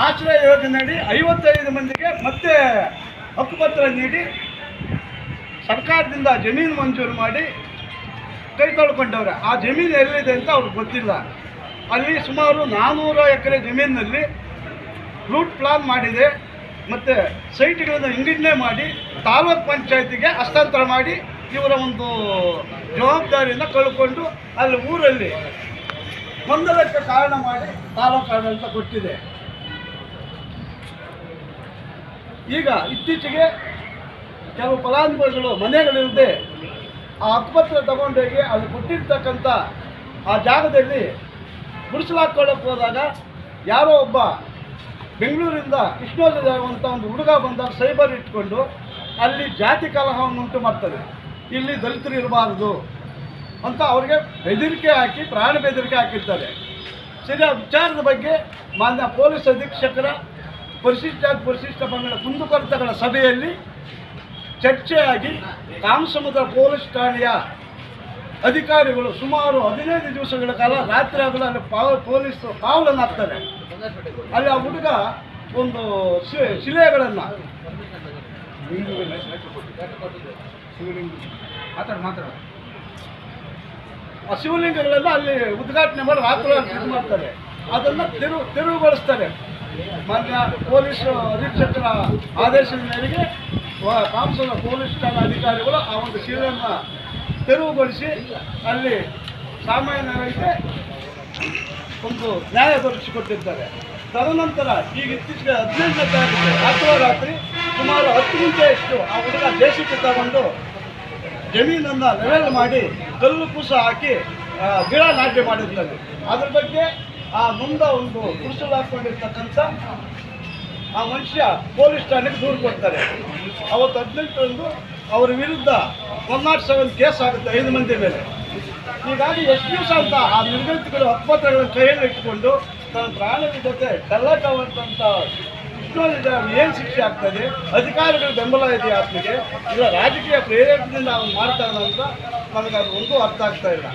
ಆಶ್ರಯ ಯೋಜನೆಯಡಿ 55 ಮಂದಿಗೆ ಮತ್ತೆ ಹಕ್ಕುಪತ್ರ ನೀಡಿ ಸರ್ಕಾರದಿಂದ ಜಮೀನು ಮಂಜೂರು ಮಾಡಿ ಕೈ ತೊಳ್ಕೊಂಡವ್ರೆ. ಆ ಜಮೀನು ಎಲ್ಲಿದೆ ಅಂತ ಅವ್ರಿಗೆ ಗೊತ್ತಿಲ್ಲ. ಅಲ್ಲಿ ಸುಮಾರು 400 ಎಕರೆ ಜಮೀನಿನಲ್ಲಿ ರೂಟ್ ಪ್ಲಾನ್ ಮಾಡಿದೆ ಮತ್ತು ಸೈಟ್ಗಳನ್ನು ವಿಂಗಡಣೆ ಮಾಡಿ ತಾಲೂಕು ಪಂಚಾಯತಿಗೆ ಹಸ್ತಾಂತರ ಮಾಡಿ ಇವರ ಒಂದು ಜವಾಬ್ದಾರಿಯನ್ನು ಕಳ್ಕೊಂಡು ಅಲ್ಲಿ ಊರಲ್ಲಿ ಗೊಂದಲಕ್ಕೆ ಕಾರಣ ಮಾಡಿ ತಾಲೂಕು ಆಡಳಿತ ಕೊಟ್ಟಿದೆ. ಈಗ ಇತ್ತೀಚೆಗೆ ಕೆಲವು ಫಲಾನುಭವಿಗಳು ಮನೆಗಳಿಲ್ಲದೆ ಆ ಹಕ್ಕುಪತ್ರ ತಗೊಂಡೋಗಿ ಅಲ್ಲಿ ಕೊಟ್ಟಿರ್ತಕ್ಕಂಥ ಆ ಜಾಗದಲ್ಲಿ ಗುಡಿಸಲಾಕೊಳ್ಳೋಕೆ ಹೋದಾಗ ಯಾರೋ ಒಬ್ಬ ಬೆಂಗಳೂರಿಂದ ಕೃಷ್ಣೋಜ ಅಂತ ಒಂದು ಹುಡುಗ ಬಂದಾಗ ಸೈಬರ್ ಇಟ್ಕೊಂಡು ಅಲ್ಲಿ ಜಾತಿ ಕಲಹವನ್ನು ಉಂಟು ಮಾಡ್ತಾರೆ. ಇಲ್ಲಿ ದಲಿತರು ಇರಬಾರ್ದು ಅಂತ ಅವ್ರಿಗೆ ಬೆದರಿಕೆ ಹಾಕಿ ಪ್ರಾಣ ಬೆದರಿಕೆ ಹಾಕಿರ್ತಾರೆ. ಸರಿ, ಆ ವಿಚಾರದ ಬಗ್ಗೆ ಮಾನ್ಯ ಪೊಲೀಸ್ ಅಧೀಕ್ಷಕರ ಪರಿಶಿಷ್ಟ ಪಂಗಡ ಕುಂದುಕೊರತೆಗಳ ಸಭೆಯಲ್ಲಿ ಚರ್ಚೆಯಾಗಿ ಕಾಮಸಮುದ್ರ ಪೊಲೀಸ್ ಠಾಣೆಯ ಅಧಿಕಾರಿಗಳು ಸುಮಾರು 15 ದಿವಸಗಳ ಕಾಲ ರಾತ್ರಿ ಆಗಲು ಅಲ್ಲಿ ಪೊಲೀಸ್ ಕಾವಲನ್ನು ಹಾಕ್ತಾರೆ. ಅಲ್ಲಿ ಆ ಹುಡುಗ ಒಂದು ಶಿಲೆಗಳನ್ನು ಆ ಶಿವಲಿಂಗಗಳನ್ನು ಅಲ್ಲಿ ಉದ್ಘಾಟನೆ ಮಾಡಿ ರಾತ್ರಿ ಇದು ಮಾಡ್ತಾರೆ. ಅದನ್ನು ತೆರವುಗೊಳಿಸ್ತಾರೆ. ಮಾನ್ಯ ಪೊಲೀಸ್ ಅಧೀಕ್ಷಕರ ಆದೇಶದ ಮೇರೆಗೆ ಕಾಮಸಮುದ್ರ ಪೊಲೀಸ್ ಠಾಣಾ ಅಧಿಕಾರಿಗಳು ಆ ಒಂದು ಶಿಲೆಯನ್ನು ತೆರವುಗೊಳಿಸಿ ಅಲ್ಲಿ ಸಾಮಾನ್ಯವಾಗಿ ಒಂದು ನ್ಯಾಯ ದೊರಕಿಸಿಕೊಟ್ಟಿದ್ದಾರೆ. ತದನಂತರ ಈಗ ಇತ್ತೀಚೆಗೆ 15ನೇ ತಾರೀಕು ರಾತ್ರಿ ಸುಮಾರು 10 ಗಂಟೆಯಷ್ಟು ಆ ಹುಡುಗ ಜೆಸಿಬಿ ತಗೊಂಡು ಜಮೀನನ್ನು ಲೆವೆಲ್ ಮಾಡಿ ಕಲ್ಲು ಕುಸ ಹಾಕಿ ಗಿಡ ನಾಟಿ ಮಾಡಿರ್ತಾರೆ. ಅದ್ರ ಬಗ್ಗೆ ಆ ಮುಂದೆ ಒಂದು ಗುಡಿಸಲು ಹಾಕ್ಕೊಂಡಿರ್ತಕ್ಕಂಥ ಆ ಮನುಷ್ಯ ಪೊಲೀಸ್ ಠಾಣೆಗೆ ದೂರು ಕೊಡ್ತಾರೆ. ಅವತ್ತು 18ರಂದು ಅವರ ವಿರುದ್ಧ 107 ಕೇಸ್ ಆಗುತ್ತೆ 5 ಮಂದಿ ಮೇಲೆ. ಹೀಗಾಗಿ ಎಷ್ಟು ದಿವಸ ಅಂತ ಆ ನಿರ್ಗತಿಗಳು ಹಕ್ಕುಪತ್ರಗಳನ್ನು ಕೈಯಲ್ಲಿ ಇಟ್ಟುಕೊಂಡು ತನ್ನ ಪ್ರಾಣದ ಜೊತೆ ಕಳ್ಳಕವಂತ ಕೃಷ್ಣೋಜ ಏನು ಶಿಕ್ಷೆ ಆಗ್ತದೆ, ಅಧಿಕಾರಿಗಳ ಬೆಂಬಲ ಇದೆ ಆತನಿಗೆ, ಇಲ್ಲ ರಾಜಕೀಯ ಪ್ರೇರೇಪಣೆಯಿಂದ ಅವನು ಮಾಡ್ತಾನೆ ಅಂತ ನನಗೆ ಅದು ಒಂದು ಅರ್ಥ ಆಗ್ತಾ ಇಲ್ಲ.